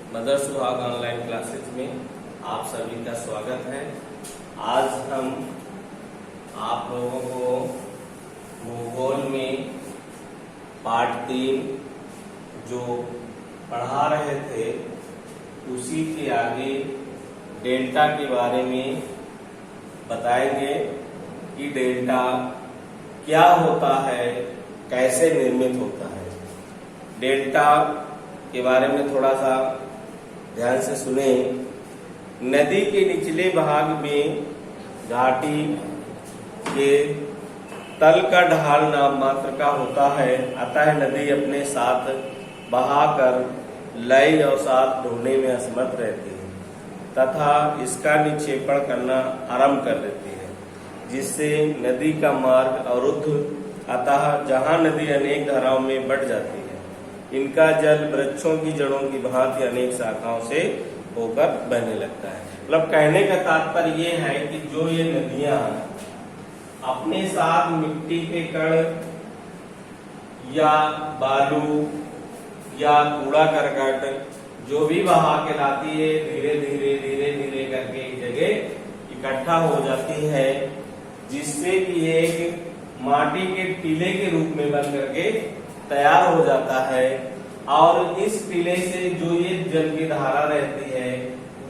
Mother सुहाग online classes में आप सभी का स्वागत है। आज हम आप लोगों को भूगोल में पार्ट 3 जो पढ़ा रहे थे उसी के आगे डेल्टा के बारे में बताएंगे कि डेल्टा क्या होता है, कैसे निर्मित होता है। डेल्टा के बारे में थोड़ा सा ध्यान से सुने। नदी के निचले भाग में घाटी के तल का ढाल नाम मात्र का होता है, अतः नदी अपने साथ बहाकर लय और साथ ढोने में असमर्थ रहती है तथा इसका निक्षेपण करना आरंभ कर देती है, जिससे नदी का मार्ग अवरुद्ध। अतः जहाँ नदी अनेक धाराओं में बढ़ जाती है, इनका जल वृक्षों की जड़ों की भांति अनेक शाखाओं से होकर बहने लगता है। मतलब कहने का तात्पर्य ये है कि जो ये नदियां अपने साथ मिट्टी के कण या बालू या कूड़ा करकट जो भी बहा के लाती है, धीरे धीरे करके एक जगह इकट्ठा हो जाती है, जिससे कि एक माटी के टीले के रूप में बन करके तैयार हो जाता है। और इस टीले से जो ये जल की धारा रहती है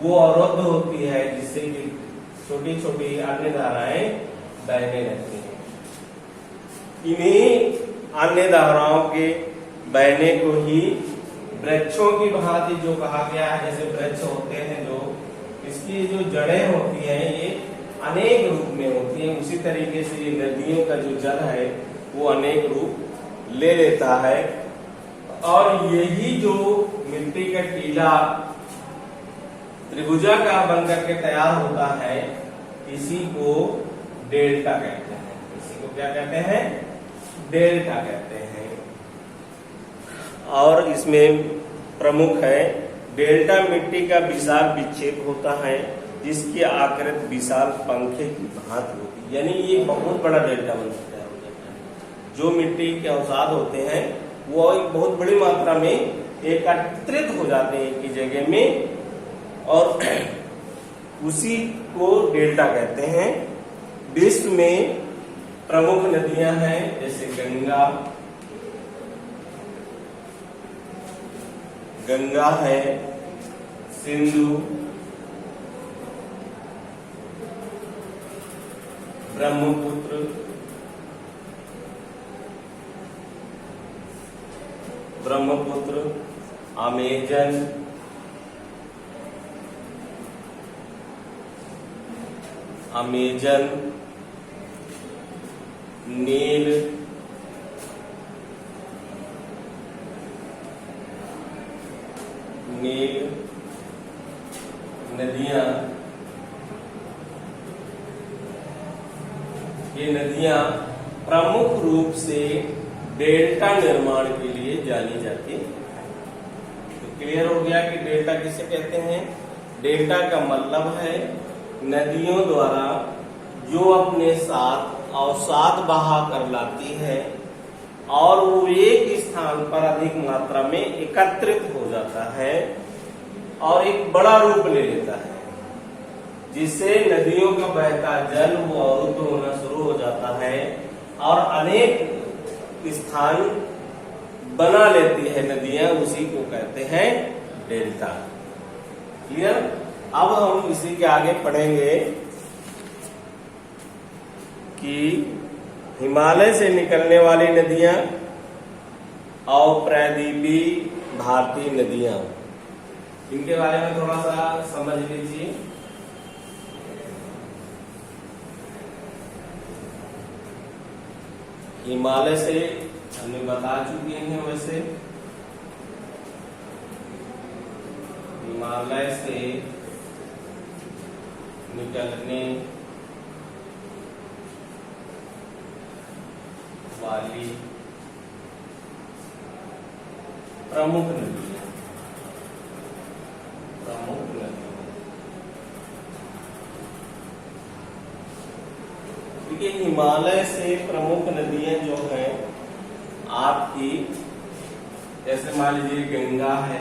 वो अवरुद्ध होती है, जिससे कि छोटी छोटी अन्य धाराएं बहने लगती हैं। इन्हीं अन्य धाराओं के बहने को ही वृक्षों की भांति जो कहा गया है, जैसे वृक्ष होते हैं जो इसकी जो जड़ें होती हैं ये अनेक रूप में होती हैं, उसी तरीके से ये नदियों का जो जल है वो अनेक रूप ले लेता है। और यही जो मिट्टी का टीला त्रिभुजाकार बन करके तैयार होता है, इसी को डेल्टा कहते हैं। इसी को क्या कहते हैं? डेल्टा कहते हैं। और इसमें प्रमुख है डेल्टा मिट्टी का विशाल विक्षेप होता है, जिसकी आकृति विशाल पंखे की भांति होती है। यानी ये बहुत बड़ा डेल्टा बन सकता है। जो मिट्टी के अवसाद होते हैं वो एक बहुत बड़ी मात्रा में एकत्रित हो जाते हैं एक ही जगह में, और उसी को डेल्टा कहते हैं। विश्व में प्रमुख नदियां हैं जैसे गंगा है, सिंधु, ब्रह्मपुत्र, अमेजन, नील, नदियां। ये नदियां प्रमुख रूप से डेल्टा निर्माण के लिए जानी जाती है। तो क्लियर हो गया कि डेल्टा किसे कहते हैं। डेल्टा का मतलब है नदियों द्वारा जो अपने साथ अवसाद बहा कर लाती है और वो एक स्थान पर अधिक मात्रा में एकत्रित हो जाता है और एक बड़ा रूप ले लेता है, जिससे नदियों का बहता जल वो अवरुद्ध होना शुरू हो जाता है और अनेक स्थान बना लेती है नदियां, उसी को कहते हैं डेल्टा। क्लियर? अब हम इसी के आगे पढ़ेंगे कि हिमालय से निकलने वाली नदियां और प्रायद्वीपीय भारतीय नदियां, इनके बारे में थोड़ा सा समझ लीजिए। हिमालय से हमने बता चुके हैं। वैसे हिमालय से निकलने वाली प्रमुख नदियां, देखिए हिमालय से प्रमुख नदियां जो हैं आपकी, जैसे मान लीजिए गंगा है,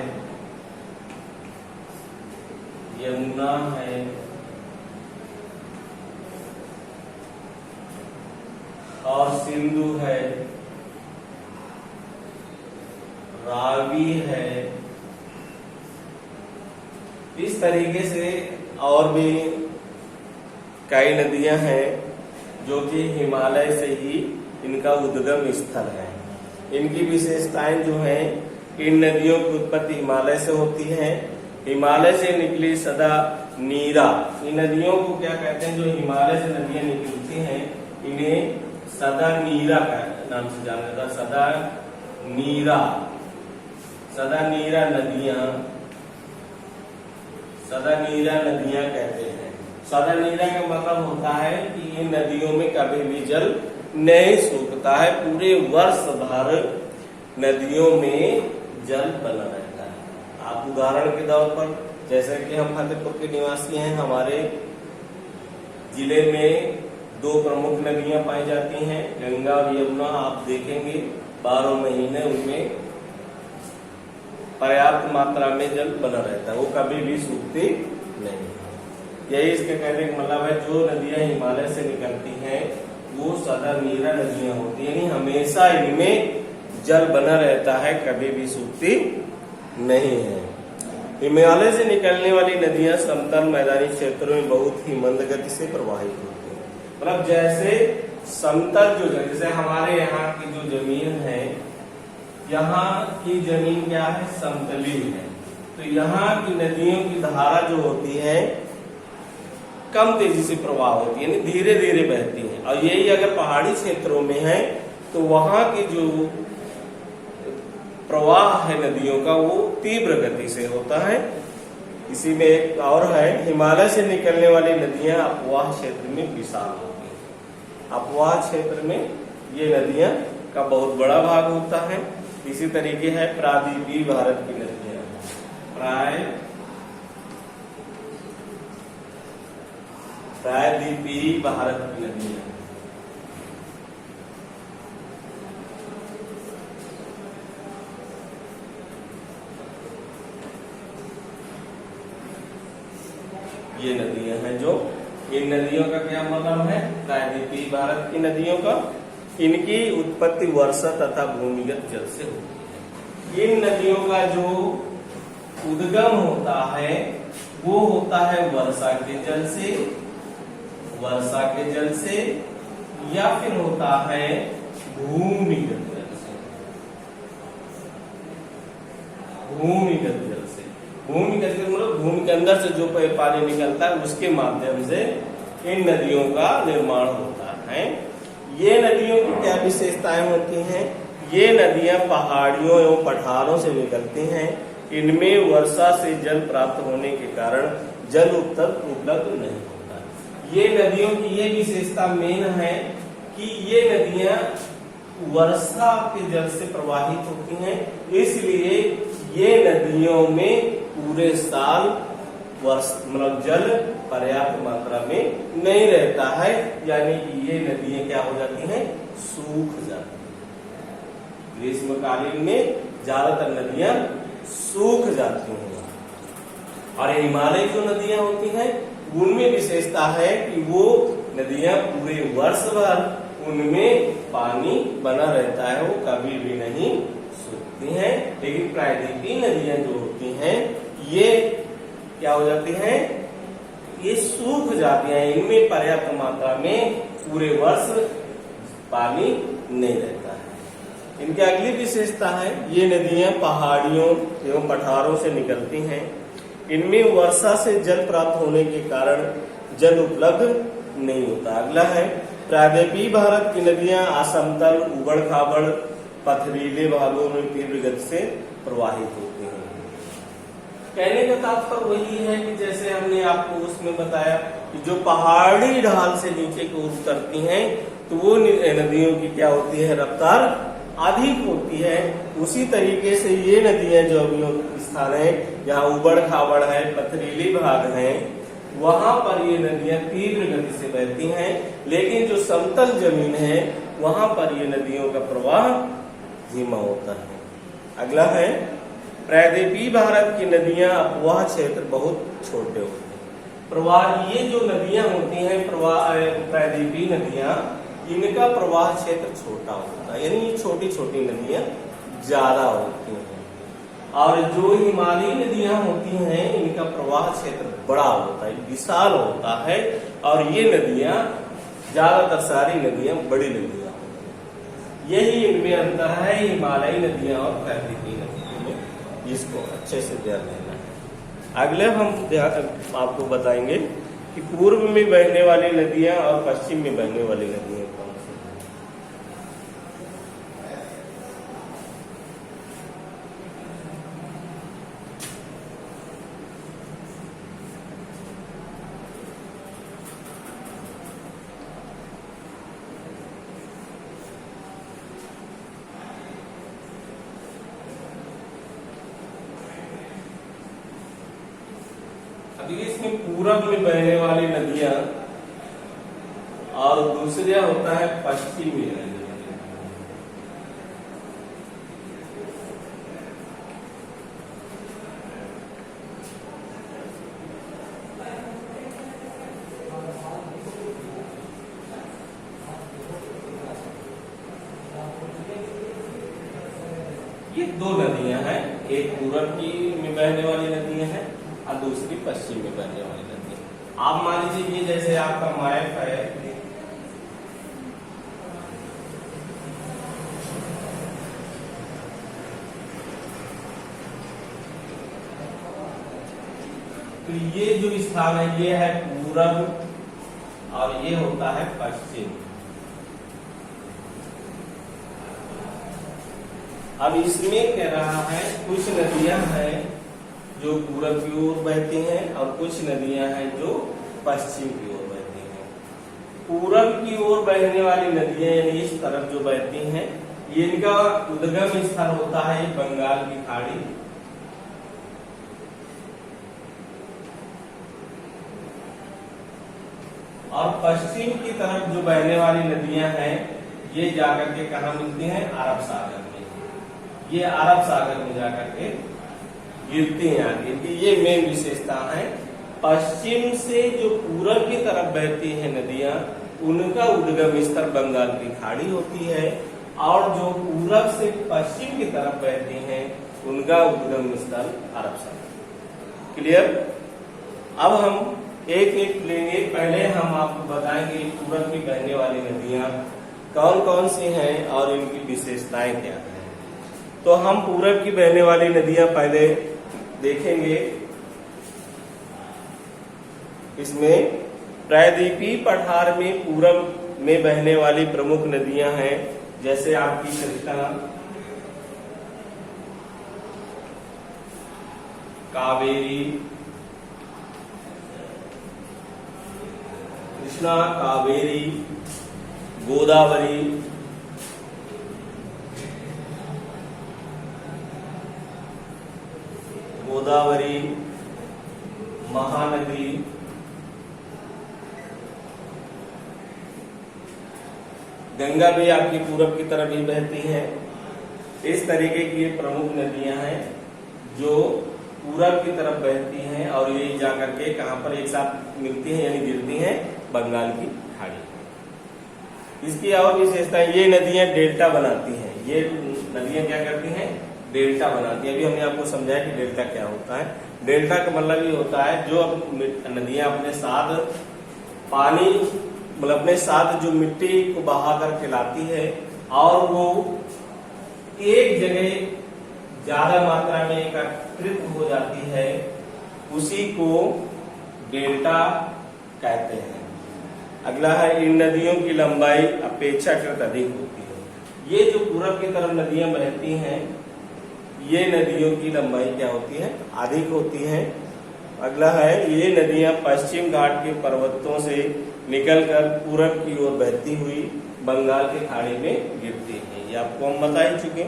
यमुना है, और सिंधु है, रावी है। इस तरीके से और भी कई नदियां हैं जो कि हिमालय से ही इनका उद्गम स्थल है। इनकी विशेषताएं जो हैं, इन नदियों की उत्पत्ति हिमालय से होती है। हिमालय से निकली सदा नीरा, इन नदियों को क्या कहते हैं, जो हिमालय से नदियां निकलती हैं इन्हें सदा नीरा का नाम से जाना जाता है। सदा नीरा नदियां कहते हैं। सदा नीरा का मतलब होता है कि इन नदियों में कभी भी जल नहीं सूखता है, पूरे वर्ष भर नदियों में जल बना रहता है। आप उदाहरण के तौर पर, जैसे कि हम फतेहपुर के निवासी हैं, हमारे जिले में 2 प्रमुख नदियां पाई जाती हैं, गंगा और यमुना। आप देखेंगे 12 महीने उनमें पर्याप्त मात्रा में जल बना रहता है, वो कभी भी सूखती नहीं। यही इसके कहने का मतलब है, जो नदियां हिमालय से निकलती हैं वो सदा नीरा नदियां होती है, यानी हमेशा इनमें जल बना रहता है, कभी भी सूखती नहीं है। हिमालय से निकलने वाली नदियां समतल मैदानी क्षेत्रों में बहुत ही मंद गति से प्रवाहित होती हैं। मतलब जैसे समतल जो, जैसे हमारे यहाँ की जो जमीन है, यहाँ की जमीन क्या है, समतली है, तो यहाँ की नदियों की धारा जो होती है कम तेजी से प्रवाह होती है, यानी धीरे धीरे बहती है। और यही अगर पहाड़ी क्षेत्रों में है तो वहां की जो प्रवाह है नदियों का वो तीव्र गति से होता है। इसी में एक और है, हिमालय से निकलने वाली नदियां अपवाह क्षेत्र में विशाल होती हैं। अपवाह क्षेत्र में ये नदियां का बहुत बड़ा भाग होता है। इसी तरीके है प्रायद्वीपीय भारत की नदियां, प्रायद्वीपीय भारत की नदियां। ये नदियां हैं जो, इन नदियों का क्या मतलब है, प्रायद्वीपीय भारत की नदियों का, इनकी उत्पत्ति वर्षा तथा भूमिगत जल से होती है। इन नदियों का जो उद्गम होता है वो होता है वर्षा के जल से, या फिर होता है भूमिगत जल से। भूमिगत जल मतलब भूमि के अंदर से जो पानी निकलता है उसके माध्यम से इन नदियों का निर्माण होता है। ये नदियों की क्या विशेषताएं होती हैं, ये नदियां पहाड़ियों एवं पठारों से निकलती हैं। इनमें वर्षा से जल प्राप्त होने के कारण जल उपलब्ध नहीं होता। ये नदियों की ये विशेषता मेन है कि ये नदियां वर्षा के जल से प्रवाहित होती हैं, इसलिए ये नदियों में पूरे साल मतलब जल पर्याप्त मात्रा में नहीं रहता है, यानी कि ये नदियां क्या हो जाती हैं, सूख जाती हैं। ग्रीष्मकालीन में ज्यादातर नदियां सूख जाती हैं। और हिमालय जो नदियां होती हैं उनमें विशेषता है कि वो नदियां पूरे वर्ष भर उनमें पानी बना रहता है, वो कभी भी नहीं सूखती हैं। लेकिन प्रायद्वीपीय नदियां जो होती हैं ये क्या हो जाती हैं, ये सूख जाती हैं, इनमें पर्याप्त मात्रा में पूरे वर्ष पानी नहीं रहता है। इनकी अगली विशेषता है, ये नदियां पहाड़ियों एवं पठारों से निकलती हैं। इनमें वर्षा से जल प्राप्त होने के कारण जल उपलब्ध नहीं होता। अगला है, प्रायद्वीपीय भारत की नदियां असमतल, उबड़ खाबड़, पथरीले भागों में तीव्र गति से प्रवाहित होती हैं। कहने का तात्पर्य वही है कि जैसे हमने आपको उसमें बताया कि जो पहाड़ी ढाल से नीचे की ओर उतरती हैं तो वो नदियों की क्या होती है, रफ्तार अधिक होती है। उसी तरीके से ये नदियां जो अभी स्थान है जहाँ उबड़ खाबड़ है, पथरीली भाग है, वहां पर ये नदियां तीव्र गति से बहती हैं। लेकिन जो समतल जमीन है वहां पर ये नदियों का प्रवाह धीमा होता है। अगला है, प्रायद्वीपीय भारत की नदियां अपवाह क्षेत्र बहुत छोटे होते हैं। प्रवाह ये जो नदियां होती हैं प्रवाह प्रायद्वीपीय नदियां, इनका प्रवाह क्षेत्र छोटा होता है, यानी ये छोटी छोटी नदियां ज्यादा होती हैं। और जो हिमालयी नदियां होती हैं इनका प्रवाह क्षेत्र बड़ा होता है, विशाल होता है, और ये नदियां ज्यादातर सारी नदियां बड़ी नदियां होती हैं। यही इनमें अंतर है हिमालयी नदियां और प्रायद्वीपीय नदियों में, इसको अच्छे से ध्यान देना है। अगले हम आपको बताएंगे कि पूर्व में बहने वाली नदियां और पश्चिम में बहने वाली नदियां कौन सी हैं। अभी इसमें पूरब में बहने वाली नदियां और दूसरा होता है पश्चिम में नदियां। ये दो नदियां हैं, एक पूरब की में बहने वाली नदियां हैं और दूसरी पश्चिम में बहने वाली नदी। आप मान लीजिए ये जैसे आपका मैप है, तो ये जो स्थान है ये है पूरब और ये होता है पश्चिम। अब इसमें कह रहा है कुछ नदियां हैं जो पूरब की ओर बहती हैं और कुछ नदियां हैं जो पश्चिम की ओर बहती हैं। पूरब की ओर बहने वाली नदियां यानी इस तरफ जो बहती हैं, ये इनका उद्गम स्थल होता है बंगाल की खाड़ी। और पश्चिम की तरफ जो बहने वाली नदियां हैं ये जाकर के कहाँ मिलती हैं, अरब सागर में। ये अरब सागर में जाकर के गिरती हैं आगे की, ये मेन विशेषता है। पश्चिम से जो पूरब की तरफ बहती है नदियां, उनका उद्गम स्थल बंगाल की खाड़ी होती है, और जो पूरब से पश्चिम की तरफ बहती हैं उनका उद्गम स्थल अरब सागर। क्लियर? अब हम एक एक लेंगे। पहले हम आपको बताएंगे पूरब की बहने वाली नदियां कौन कौन सी हैं और इनकी विशेषताएं क्या हैं। तो हम पूरब की बहने वाली नदियां पहले देखेंगे। इसमें प्रायद्वीपीय पठार में पूरब में बहने वाली प्रमुख नदियां हैं, जैसे आपकी कृष्णा, कावेरी, गोदावरी, महानदी, गंगा भी आपकी पूरब की तरफ ही बहती है। इस तरीके की ये प्रमुख नदियां हैं जो पूरब की तरफ बहती हैं और ये जाकर के कहां पर एक साथ मिलती हैं यानी गिरती हैं, बंगाल की खाड़ी। इसकी और विशेषताएं, ये नदियां डेल्टा बनाती हैं। ये नदियां क्या करती हैं, डेल्टा बनाती है। अभी हमने आपको समझाया कि डेल्टा क्या होता है। डेल्टा का मतलब ये होता है जो नदियां अपने साथ पानी मतलब अपने साथ जो मिट्टी को बहा करके लाती है और वो एक जगह ज्यादा मात्रा में एकत्रित हो जाती है, उसी को डेल्टा कहते हैं। अगला है, इन नदियों की लंबाई अपेक्षाकृत अधिक होती है। ये जो पूरब की तरफ नदियां बहती हैं, ये नदियों की लंबाई क्या होती है, अधिक होती है। अगला है, ये नदियां पश्चिम घाट के पर्वतों से निकलकर पूरब की ओर बहती हुई बंगाल की खाड़ी में गिरती हैं। ये आपको हम बता ही चुके।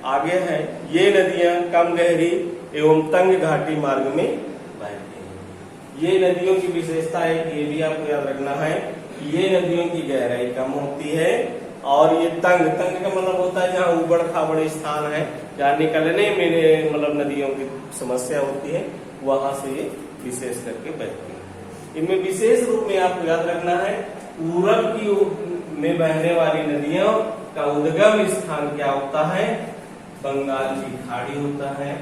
आगे है, ये नदियां कम गहरी एवं तंग घाटी मार्ग में बहती हैं। ये नदियों की विशेषता है कि ये भी आपको याद रखना है, ये नदियों की गहराई कम होती है और ये तंग तंग का मतलब होता है जहाँ उबड़ खाबड़ स्थान है, जहाँ निकलने में मतलब नदियों की समस्या होती है, वहां से ये विशेष करके बहती है। इनमें विशेष रूप में आपको याद रखना है, पूरब की में बहने वाली नदियों का उद्गम स्थान क्या होता है? बंगाल की खाड़ी होता है।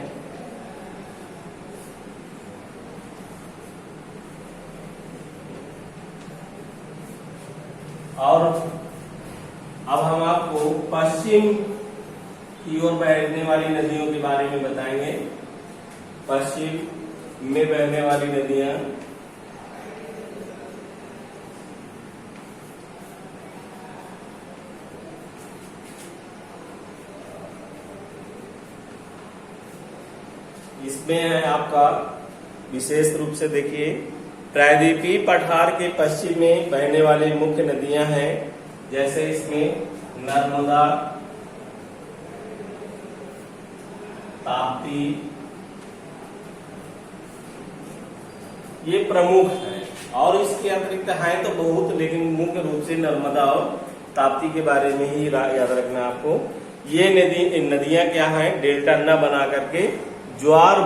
और अब हम आपको पश्चिम की ओर बहने वाली नदियों के बारे में बताएंगे। पश्चिम में बहने वाली नदियां इसमें है आपका विशेष रूप से देखिए, प्रायद्वीपीय पठार के पश्चिम में बहने वाली मुख्य नदियां हैं, जैसे इसमें नर्मदा, ताप्ती, ये प्रमुख है। और इसके अतिरिक्त है तो बहुत, लेकिन मुख्य रूप से नर्मदा और ताप्ती के बारे में ही याद रखना आपको। ये नदियां क्या है? डेल्टा न बना करके ज्वार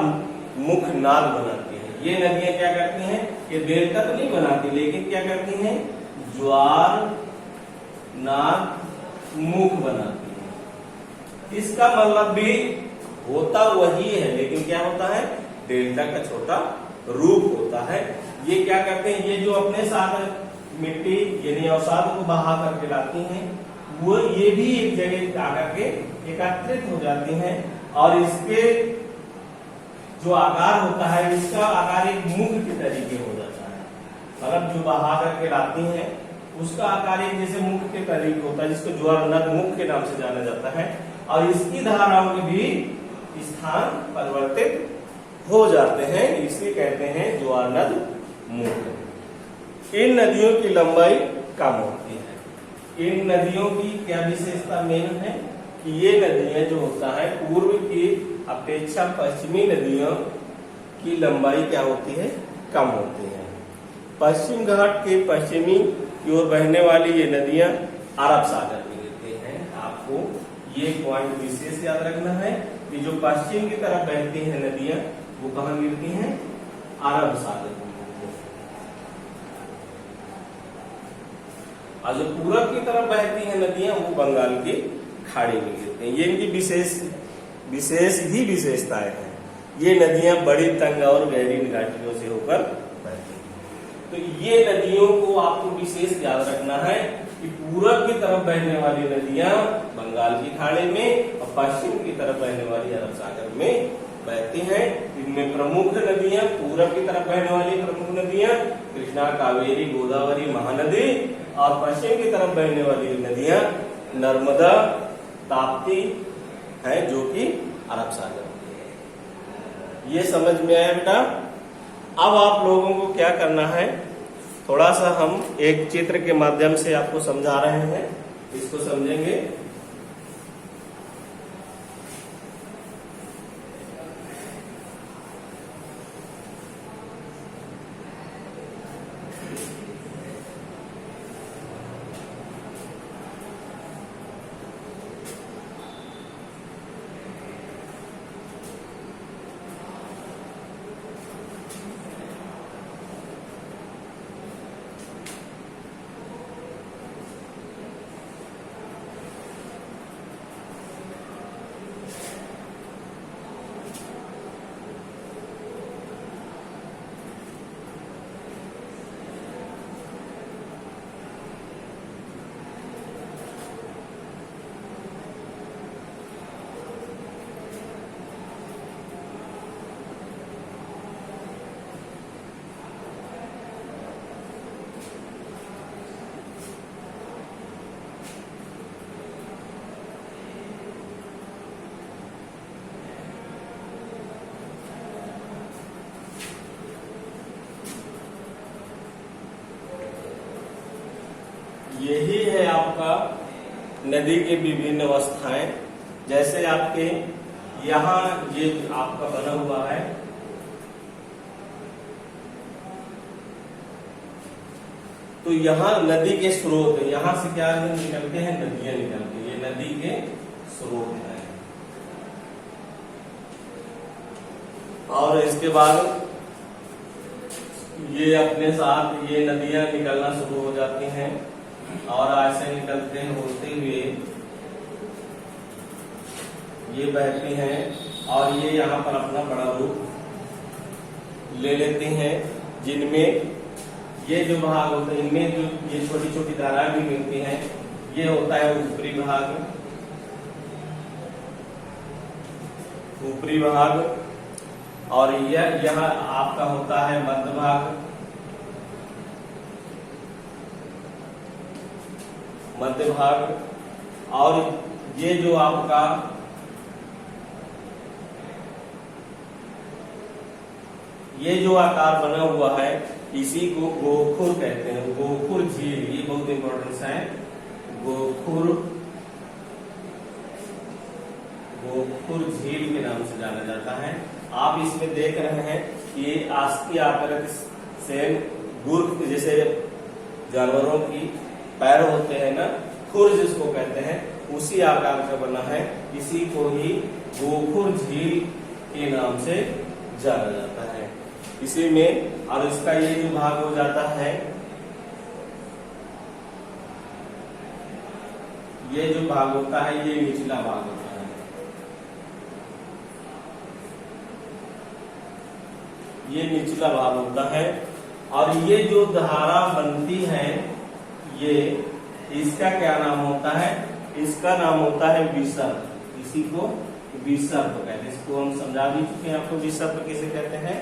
मुख नाल बनाती है। ये नदियां क्या करती हैं? ये डेल्टा तो नहीं बनाती, लेकिन क्या करती हैं? ज्वार नाल मुख बनाती है। इसका मतलब भी होता वही है, लेकिन क्या होता है? डेल्टा का छोटा रूप होता है। ये क्या करते हैं? ये जो अपने साथ मिट्टी यानी अवसाद को बहा करके लाती हैं, वो ये भी एक जगह आकर के एकत्रित हो जाती हैं, और इसके जो आकार होता है, इसका आकार एक मुख के तरीके हो जाता है। मतलब जो बहा करके लाती हैं उसका आकार एक जैसे मुख के तरीके होता है, जिसको ज्वार नद मुख के नाम से जाना जाता है। और इसकी धाराओं के भी स्थान परिवर्तित हो जाते हैं, इसे कहते हैं ज्वार नद मुख। इन नदियों की लंबाई कम होती है। इन नदियों की क्या विशेषता मेन है कि ये नदियां जो होता है, पूर्व की अपेक्षा पश्चिमी नदियों की लंबाई क्या होती है? कम होती है। पश्चिम घाट के पश्चिमी की ओर बहने वाली ये नदियां अरब सागर में गिरती हैं। आपको ये पॉइंट विशेष याद रखना है कि जो पश्चिम की तरफ बहती हैं नदियां, वो कहाँ गिरती हैं? अरब सागर में। और जो पूरब की तरफ बहती हैं नदियां, वो बंगाल की खाड़ी में गिरती हैं। ये इनकी विशेष ही विशेषताएं हैं। ये नदियां बड़ी तंग और गहरी घाटियों से होकर बहती हैं। तो ये नदियों को आपको विशेष याद रखना है कि पूरब की तरफ बहने वाली नदियां बंगाल की खाड़ी में और पश्चिम की तरफ बहने वाली अरब सागर में बहती हैं। इनमें प्रमुख नदियां, पूरब की तरफ बहने वाली प्रमुख नदियां कृष्णा, कावेरी, गोदावरी, महानदी, और पश्चिम की तरफ बहने वाली नदियां नर्मदा, ताप्ती है, जो कि अरब सागर में। ये समझ में आया बेटा? अब आप लोगों को क्या करना है, थोड़ा सा हम एक चित्र के माध्यम से आपको समझा रहे हैं, इसको समझेंगे। यही है आपका नदी की विभिन्न अवस्थाएं। जैसे आपके यहाँ ये आपका बना हुआ है, तो यहाँ नदी के स्रोत है, यहाँ से क्या निकलते हैं, नदियां निकलती हैं, ये नदी के स्रोत है। और इसके बाद ये अपने साथ ये नदियां निकलना शुरू हो जाती हैं और ऐसे निकलते होते हुए ये बहती हैं और ये यहाँ पर अपना बड़ा रूप ले लेती हैं, जिनमें ये जो भाग होते हैं इनमें जो ये छोटी छोटी धाराएं भी मिलती हैं, ये होता है ऊपरी भाग, ऊपरी भाग। और यह यहाँ आपका होता है मध्य भाग, मध्य भाग। और ये जो आपका ये जो आकार बना हुआ है इसी को गोखुर कहते हैं, गोखुर झील, ये बहुत इंपॉर्टेंस है। गोखुर झील के नाम से जाना जाता है। आप इसमें देख रहे हैं कि आस्ती आकृति से गुर्ग जैसे जानवरों की पैर होते हैं ना, खुर जिसको कहते हैं, उसी आकार का बना है। इसी को ही गोखुर झील के नाम से जाना जाता है। इसी में और इसका ये जो भाग हो जाता है, ये जो भाग होता है ये निचला भाग होता है। ये निचला भाग होता है। और ये जो धारा बनती है ये, इसका क्या नाम होता है, इसका नाम होता है विसर्प। इसी को विसर्प कहते हैं। इसको हम समझा भी चुके हैं आपको विसर्प किसे कहते हैं।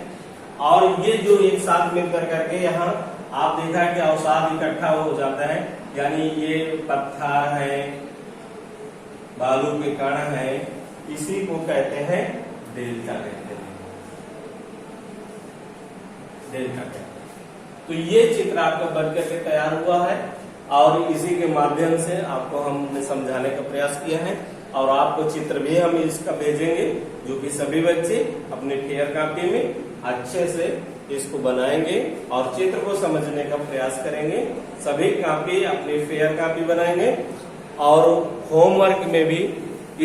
और ये जो एक साथ मिलकर करके यहाँ आप देखा है कि अवसाद इकट्ठा हो जाता है, यानी ये पत्थर है, बालू के कण है, इसी को कहते हैं डेल्टा कहते हैं, डेल्टा कहते हैं। तो ये चित्र आपका बन करके तैयार हुआ है और इसी के माध्यम से आपको हमने समझाने का प्रयास किया है। और आपको चित्र भी हम इसका भेजेंगे जो कि सभी बच्चे अपने फेयर कॉपी में अच्छे से इसको बनाएंगे और चित्र को समझने का प्रयास करेंगे। सभी कॉपी अपनी फेयर कॉपी बनाएंगे और होमवर्क में भी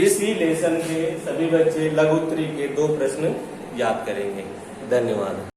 इसी लेसन के सभी बच्चे लघु उत्तरी के 2 प्रश्न याद करेंगे। धन्यवाद।